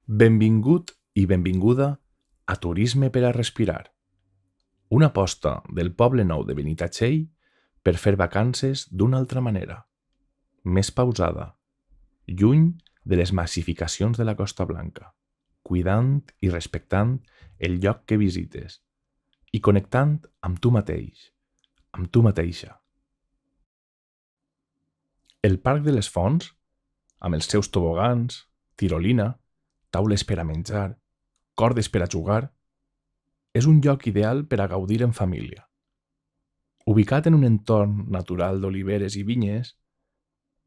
Benvingut i benvinguda a Turisme per a respirar, una aposta del Poble Nou de Benitatxell per fer vacances d'una altra manera, més pausada, lluny de les massificacions de la Costa Blanca, cuidant i respectant el lloc que visites i connectant amb tu mateix, amb tu mateixa. El Parc de les Fonts, amb els seus tobogans, tirolina, taules per a menjar, cordes per a jugar, és un lloc ideal per a gaudir en família. Ubicat en un entorn natural d'oliveres i vinyes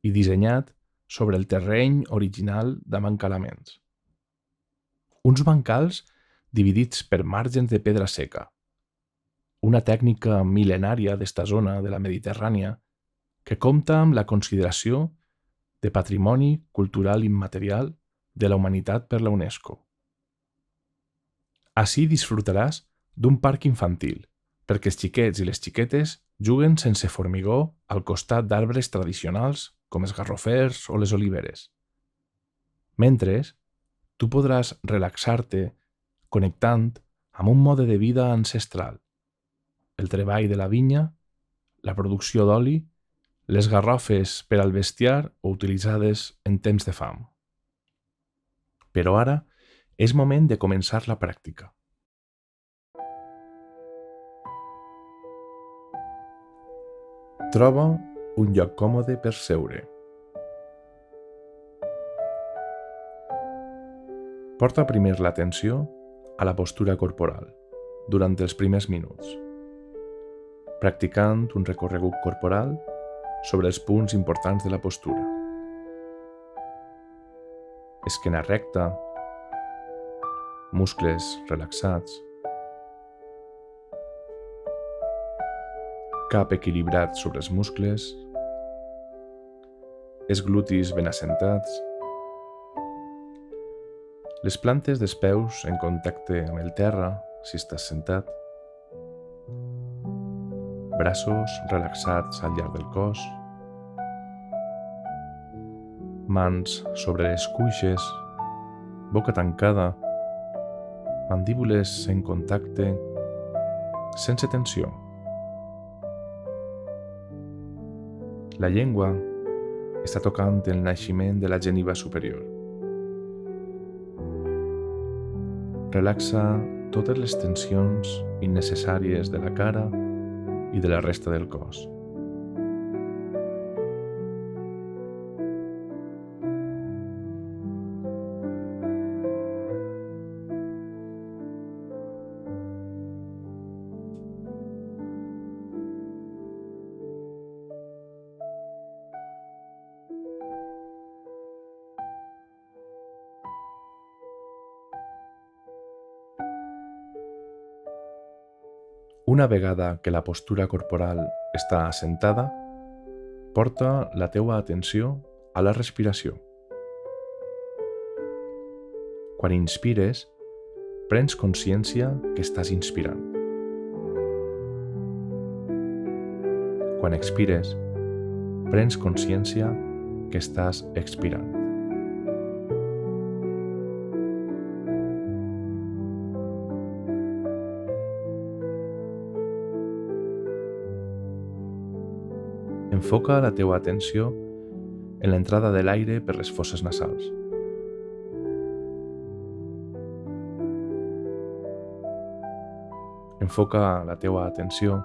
i dissenyat sobre el terreny original d'Amancalaments. Uns bancals dividits per margens de pedra seca, una tècnica mil·lenària d'esta zona de la Mediterrània que compta amb la consideració de Patrimoni Cultural Immaterial de la Humanitat per la UNESCO. Ací disfrutaràs d'un parc infantil, perquè els xiquets i les xiquetes juguen sense formigó al costat d'arbres tradicionals com els garrofers o les oliveres. Mentre, tu podràs relaxar-te connectant amb un mode de vida ancestral, el treball de la vinya, la producció d'oli, les garrofes per al bestiar o utilitzades en temps de fam. Però ara és moment de començar la pràctica. Troba un lloc còmode per seure. Porta primer l'atenció a la postura corporal durant els primers minuts, practicant un recorregut corporal sobre els punts importants de la postura. Esquena recta, muscles relaxats, cap equilibrat sobre els muscles, els glutis ben assentats, les plantes dels peus en contacte amb el terra si estàs sentat, braços relaxats al llarg del cos, mans sobre les cuixes, boca tancada, mandíbules en contacte, sense tensió. La llengua està tocant el naixement de la geniva superior. Relaxa totes les tensions innecessàries de la cara i de la resta del cos. Una vegada que la postura corporal està assentada, porta la teua atenció a la respiració. Quan inspires, prens consciència que estàs inspirant. Quan expires, prens consciència que estàs expirant. Enfoca la teua atenció en l'entrada de l'aire per les fosses nasals. Enfoca la teua atenció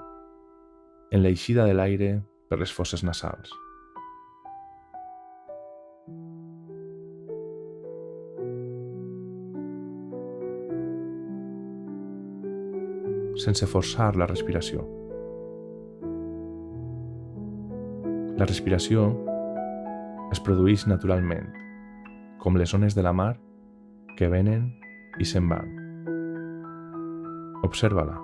en l'eixida de l'aire per les fosses nasals. Sense forçar la respiració. La respiració es produeix naturalment, com les ones de la mar que venen i se'n van. Observa-la.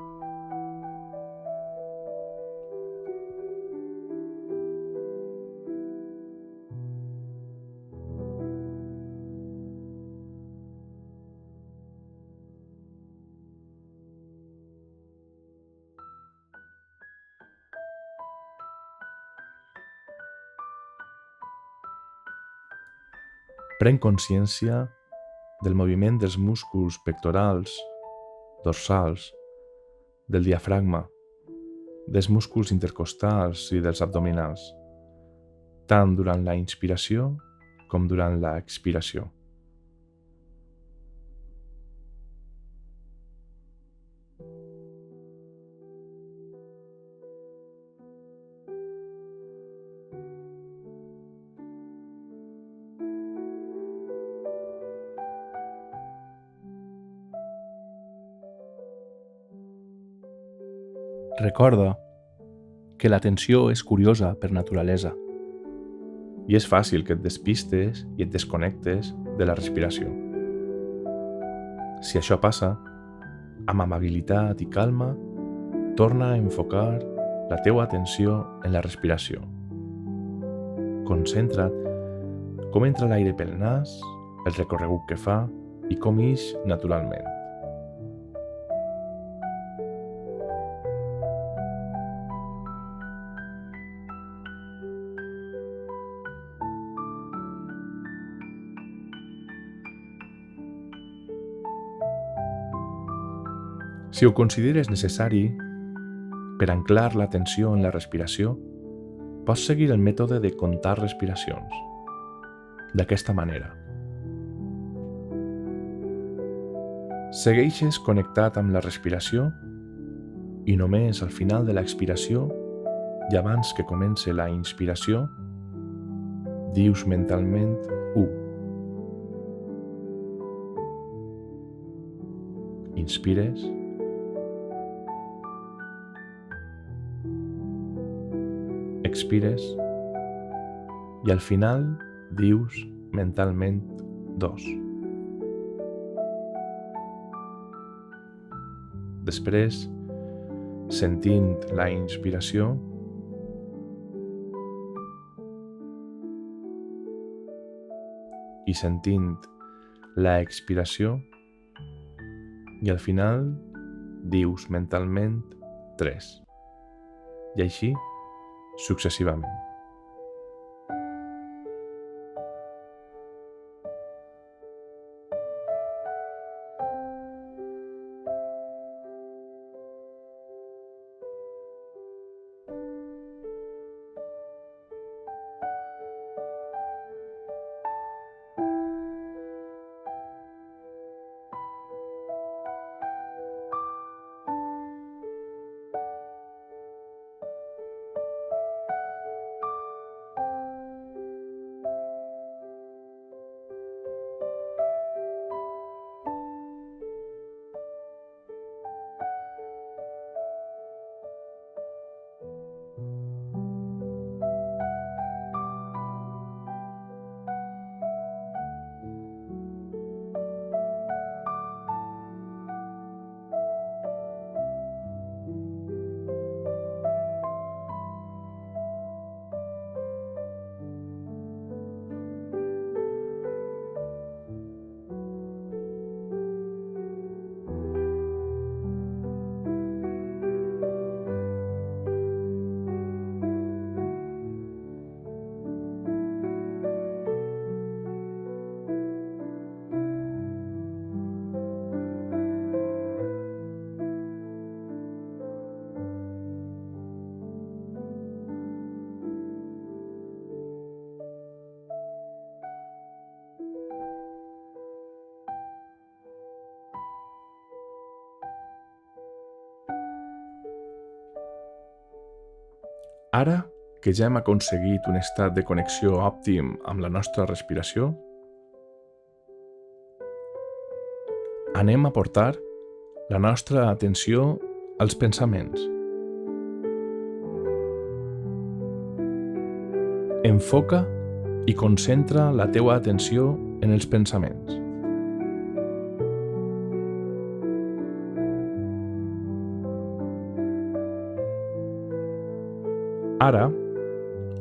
Pren consciència del moviment dels músculs pectorals, dorsals, del diafragma, dels músculs intercostals i dels abdominals, tant durant la inspiració com durant la expiració. Recorda que l'atenció és curiosa per naturalesa i és fàcil que et despistes i et desconnectes de la respiració. Si això passa, amb amabilitat i calma, torna a enfocar la teua atenció en la respiració. Concentra't com entra l'aire pel nas, el recorregut que fa i com ix naturalment. Si ho consideres necessari, per anclar l'atenció en la respiració, pots seguir el mètode de comptar respiracions. D'aquesta manera. Segueixes connectat amb la respiració i només al final de l'expiració i abans que comence la inspiració, dius mentalment 1. Inspires. Expires i al final dius mentalment 2. Després, sentint la inspiració, i sentint la expiració, i al final dius mentalment 3. I així successivament. Ara que ja hem aconseguit un estat de connexió òptim amb la nostra respiració, anem a portar la nostra atenció als pensaments. Enfoca i concentra la teua atenció en els pensaments. Ara,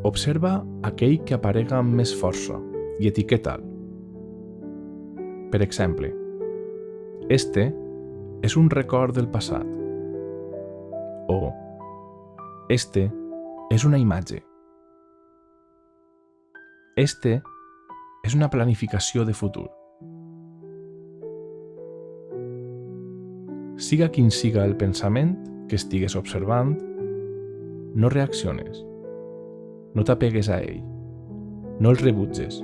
observa aquell que aparega amb més força i etiqueta'l. Per exemple, este és un record del passat. O este és una imatge. Este és una planificació de futur. Siga quin siga el pensament que estigues observant, no reacciones, no t'apegues a ell, no el rebutges.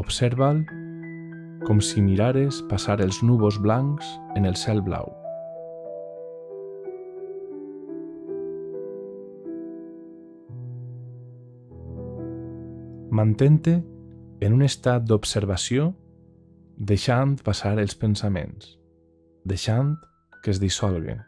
Observa'l com si mirares passar els núvols blancs en el cel blau. Mantén-te en un estat d'observació, deixant passar els pensaments, deixant que es dissolguen.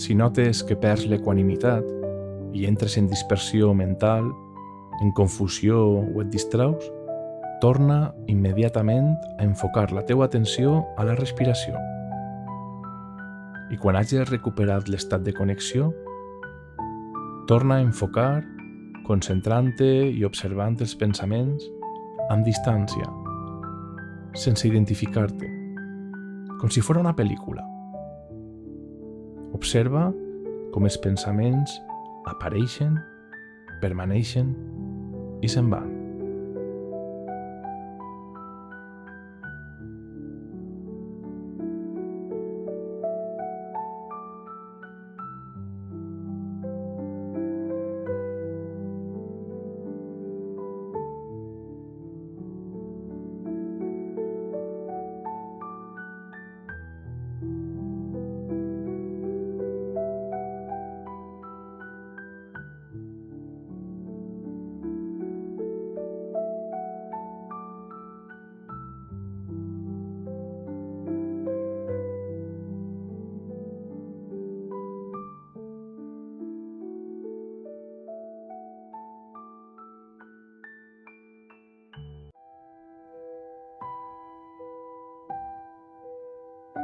Si notes que perds l'equanimitat i entres en dispersió mental, en confusió o et distraus, torna immediatament a enfocar la teua atenció a la respiració. I quan hagis recuperat l'estat de connexió, torna a enfocar, concentrant-te i observant els pensaments amb distància, sense identificar-te, com si fos una pel·lícula. Observa com els pensaments apareixen, permaneixen i se'n van.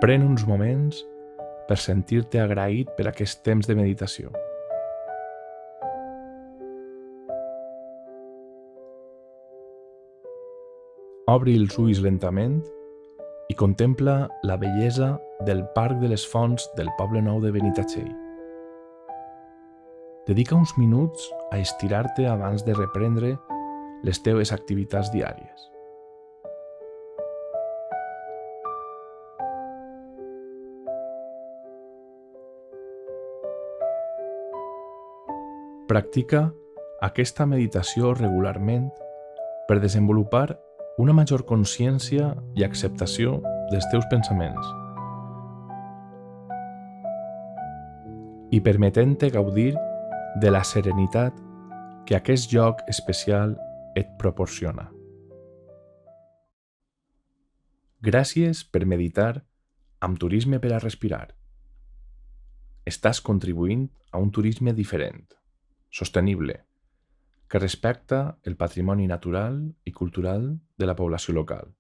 Pren uns moments per sentir-te agraït per aquest temps de meditació. Obri els ulls lentament i contempla la bellesa del Parc de les Fonts del Poble Nou de Benitatxell. Dedica uns minuts a estirar-te abans de reprendre les teves activitats diàries. Practica aquesta meditació regularment per desenvolupar una major consciència i acceptació dels teus pensaments i permetent-te gaudir de la serenitat que aquest lloc especial et proporciona. Gràcies per meditar amb turisme per a respirar. Estàs contribuint a un turisme diferent, sostenible, que respecta el patrimoni natural i cultural de la població local.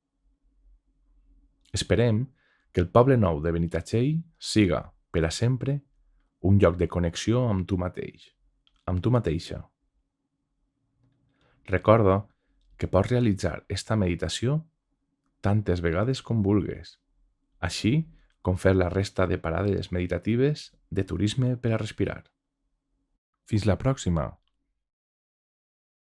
Esperem que el Poble Nou de Benitatxell siga, per a sempre, un lloc de connexió amb tu mateix, amb tu mateixa. Recorda que pots realitzar esta meditació tantes vegades com vulguis, així com fer la resta de parades meditatives de turisme per a respirar. Fins la pròxima!